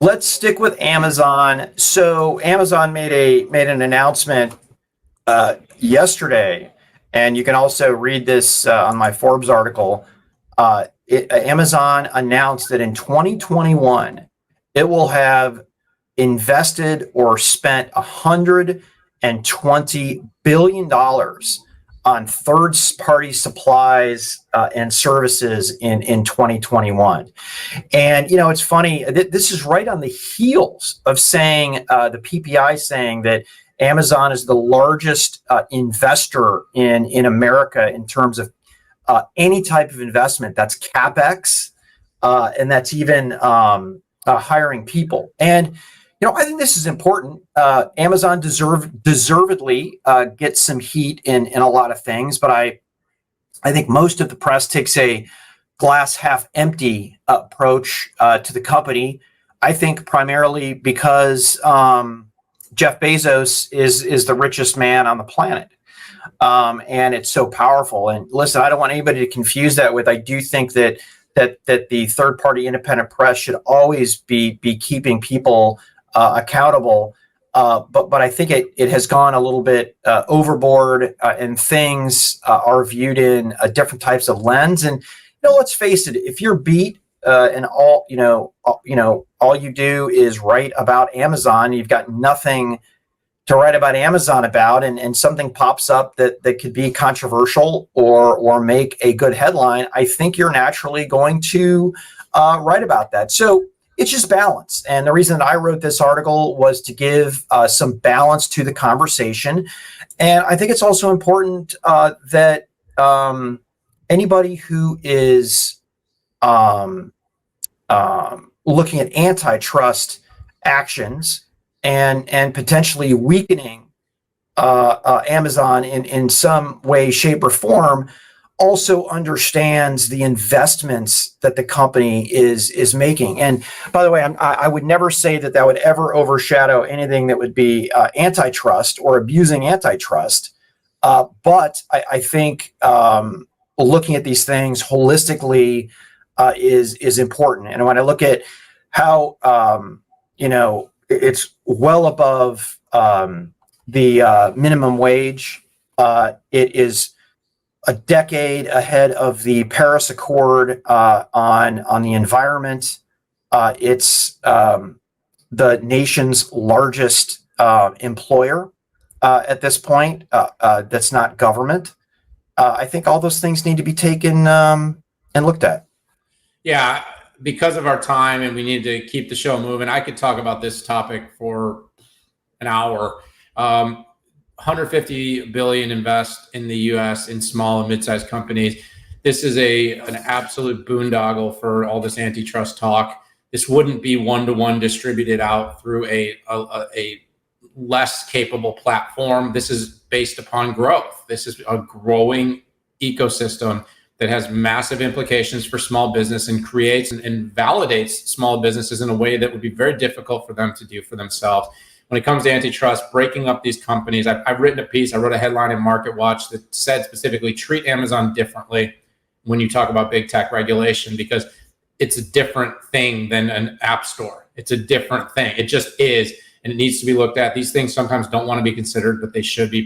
Let's stick with Amazon. So Amazon made an announcement yesterday, and you can also read this on my Forbes article. Amazon announced that in 2021, it will have invested or spent $120 billion on third-party supplies and services in 2021. And it's funny. This is right on the heels of saying the PPI saying that Amazon is the largest investor in America in terms of any type of investment. That's capex, and that's even hiring people. And I think this is important. Amazon deservedly gets some heat in a lot of things, but I think most of the press takes a glass half empty approach to the company. I think primarily because Jeff Bezos is the richest man on the planet. And it's so powerful. And listen, I don't want anybody to confuse that with, I do think that the third party independent press should always be keeping people accountable. But I think it has gone a little bit overboard, and things are viewed in different types of lens. And let's face it, if you're beat and all you do is write about Amazon, you've got nothing to write about Amazon about, and something pops up that could be controversial or make a good headline, I think you're naturally going to write about that. So it's just balance. And the reason that I wrote this article was to give some balance to the conversation. And I think it's also important that anybody who is looking at antitrust actions and potentially weakening Amazon in some way, shape, or form also understands the investments that the company is making. And by the way, I would never say that would ever overshadow anything that would be antitrust or abusing antitrust. But I think looking at these things holistically is important. And when I look at how it's well above the minimum wage, it is a decade ahead of the Paris Accord on the environment. It's the nation's largest employer at this point. That's not government. I think all those things need to be taken and looked at. Yeah, because of our time and we need to keep the show moving, I could talk about this topic for an hour. 150 billion invest in the U.S. in small and mid-sized companies. This is an absolute boondoggle for all this antitrust talk. This wouldn't be one-to-one distributed out through a less capable platform. This is based upon growth. This is a growing ecosystem that has massive implications for small business and creates and validates small businesses in a way that would be very difficult for them to do for themselves. When it comes to antitrust, breaking up these companies, I've written a piece, I wrote a headline in MarketWatch that said specifically, treat Amazon differently when you talk about big tech regulation, because it's a different thing than an app store. It's a different thing. It just is, and it needs to be looked at. These things sometimes don't want to be considered, but they should be